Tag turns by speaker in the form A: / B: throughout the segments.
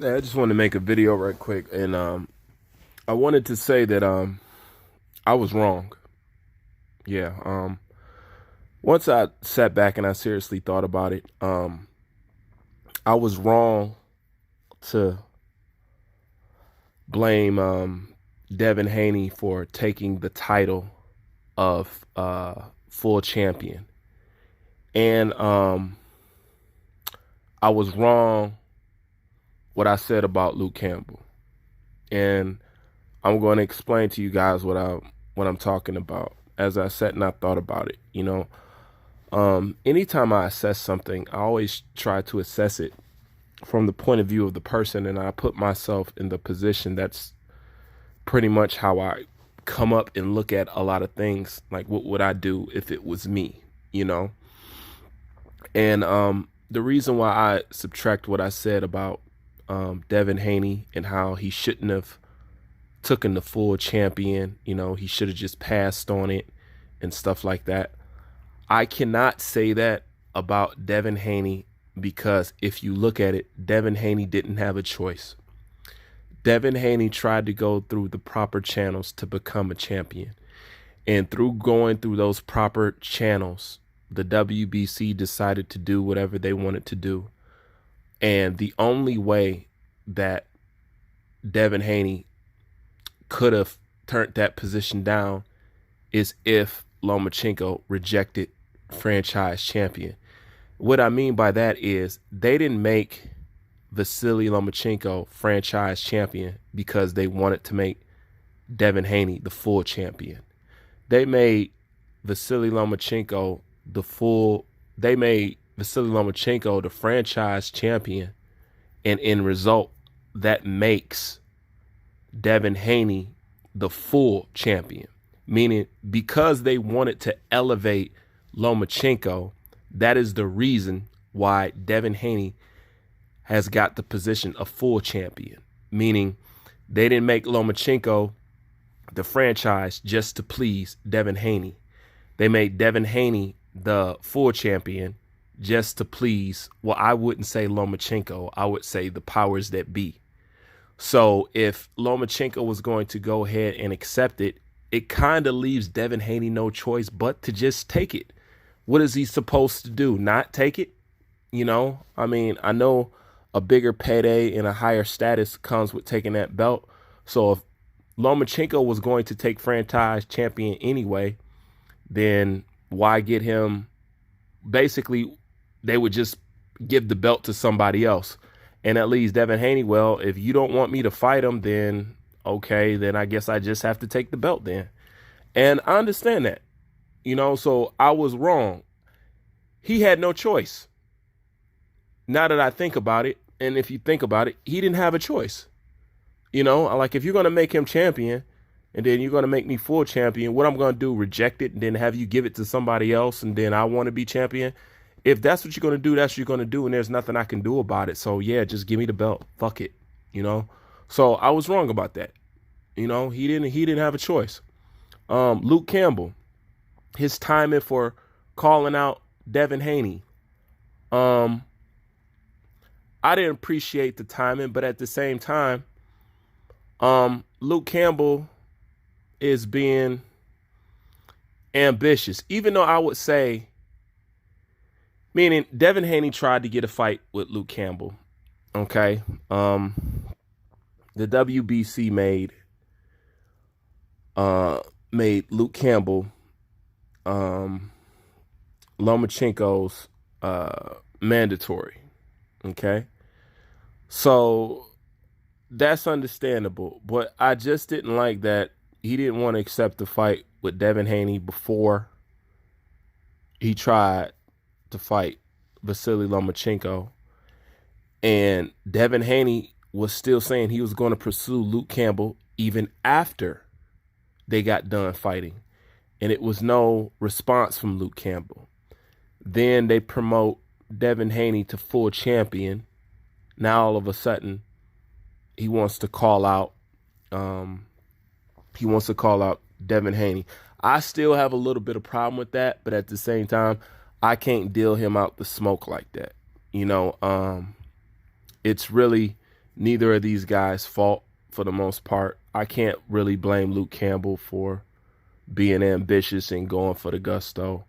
A: Yeah, I just wanted to make a video right quick, and I wanted to say that I was wrong. Yeah. Once I sat back and I seriously thought about it, I was wrong to blame Devin Haney for taking the title of full champion, and I was wrong what I said about Luke Campbell, and I'm going to explain to you guys what I'm talking about as I sat and I thought about it. Anytime I assess something, I always try to assess it from the point of view of the person, and I put myself in the position. That's pretty much how I come up and look at a lot of things. Like, what would I do if it was me? You know, and the reason why I subtract what I said about Devin Haney and how he shouldn't have taken the full champion, he should have just passed on it and stuff like that. I cannot say that about Devin Haney because if you look at it, Devin Haney didn't have a choice. Devin Haney tried to go through the proper channels to become a champion. And through going through those proper channels, the WBC decided to do whatever they wanted to do. And the only way that Devin Haney could have turned that position down is if Lomachenko rejected franchise champion. What I mean by that is they didn't make Vasily Lomachenko franchise champion because they wanted to make Devin Haney the full champion. They made Vasily Lomachenko the franchise champion, and in result, that makes Devin Haney the full champion. Meaning, because they wanted to elevate Lomachenko, that is the reason why Devin Haney has got the position of full champion. Meaning, they didn't make Lomachenko the franchise just to please Devin Haney. They made Devin Haney the full champion just to please, well, I wouldn't say Lomachenko, I would say the powers that be. So if Lomachenko was going to go ahead and accept it, it kind of leaves Devin Haney no choice but to just take it. What is he supposed to do? Not take it? I mean, I know a bigger payday and a higher status comes with taking that belt. So if Lomachenko was going to take franchise champion anyway, then why get him? Basically, they would just give the belt to somebody else. And at least Devin Haney, well, if you don't want me to fight him, then okay, then I guess I just have to take the belt then. And I understand that, so I was wrong. He had no choice. Now that I think about it, and if you think about it, he didn't have a choice. Like if you're going to make him champion and then you're going to make me full champion, what I'm going to do, reject it and then have you give it to somebody else and then I want to be champion. If that's what you're going to do, that's what you're going to do. And there's nothing I can do about it. So yeah, just give me the belt. Fuck it. So I was wrong about that. He didn't have a choice. Luke Campbell, his timing for calling out Devin Haney. I didn't appreciate the timing, but at the same time, Luke Campbell is being ambitious, even though I would say, meaning Devin Haney tried to get a fight with Luke Campbell. Okay. The WBC made Luke Campbell Lomachenko's mandatory. Okay. So that's understandable, but I just didn't like that he didn't want to accept the fight with Devin Haney before he tried to fight Vasily Lomachenko. And Devin Haney was still saying he was going to pursue Luke Campbell even after they got done fighting. And it was no response from Luke Campbell. Then they promote Devin Haney to full champion. Now all of a sudden he wants to call out Devin Haney. I still have a little bit of problem with that, but at the same time, I can't deal him out the smoke like that. It's really neither of these guys' fault for the most part. I can't really blame Luke Campbell for being ambitious and going for the gusto.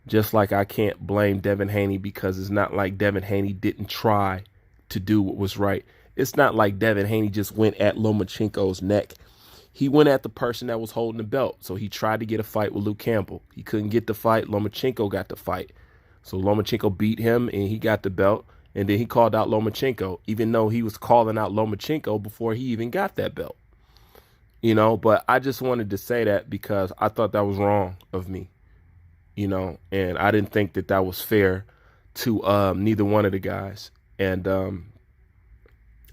A: Just like I can't blame Devin Hayne, because it's not like Devin Haney didn't try to do what was right. It's not like Devin Haney just went at Lomachenko's neck. He went at the person that was holding the belt. So he tried to get a fight with Luke Campbell. He couldn't get the fight. Lomachenko got the fight. So Lomachenko beat him and he got the belt. And then he called out Lomachenko, even though he was calling out Lomachenko before he even got that belt. You know, but I just wanted to say that because I thought that was wrong of me. You know, and I didn't think that that was fair to neither one of the guys. And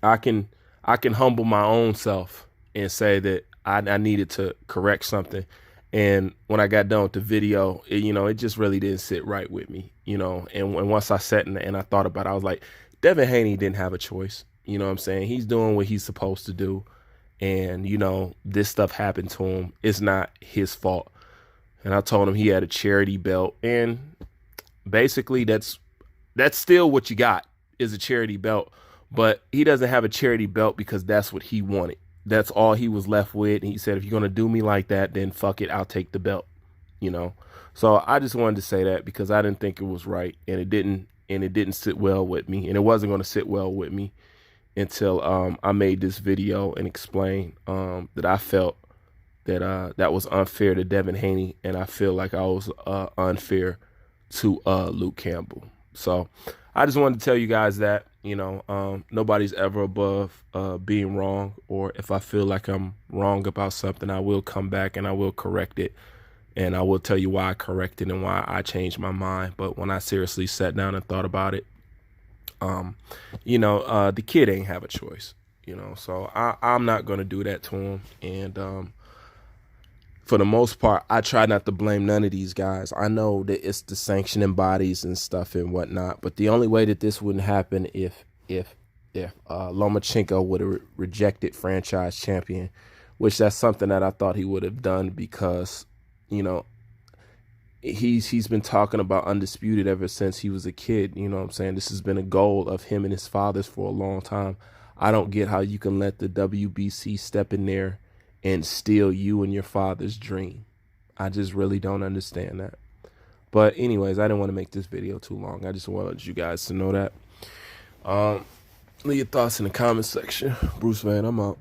A: I can humble my own self and say that I needed to correct something. And when I got done with the video, it just really didn't sit right with me, And once I sat and I thought about it, I was like, Devin Haney didn't have a choice. You know what I'm saying? He's doing what he's supposed to do. And, this stuff happened to him. It's not his fault. And I told him he had a charity belt. And basically that's still what you got, is a charity belt. But he doesn't have a charity belt because that's what he wanted. That's all he was left with. And he said, if you're going to do me like that, then fuck it, I'll take the belt, So I just wanted to say that because I didn't think it was right, and it didn't sit well with me, and it wasn't going to sit well with me until I made this video and explained that I felt that that was unfair to Devin Haney, and I feel like I was unfair to Luke Campbell. So I just wanted to tell you guys that, nobody's ever above being wrong, or if I feel like I'm wrong about something, I will come back and I will correct it. And I will tell you why I corrected and why I changed my mind. But when I seriously sat down and thought about it, the kid ain't have a choice, so I'm not going to do that to him. And for the most part, I try not to blame none of these guys. I know that it's the sanctioning bodies and stuff and whatnot, but the only way that this wouldn't happen if Lomachenko would have rejected franchise champion, which that's something that I thought he would have done because, he's been talking about undisputed ever since he was a kid. You know what I'm saying? This has been a goal of him and his father's for a long time. I don't get how you can let the WBC step in there and steal you and your father's dream. I just really don't understand that. But anyways, I didn't want to make this video too long. I just wanted you guys to know that. Leave your thoughts in the comment section. Bruce Van, I'm out.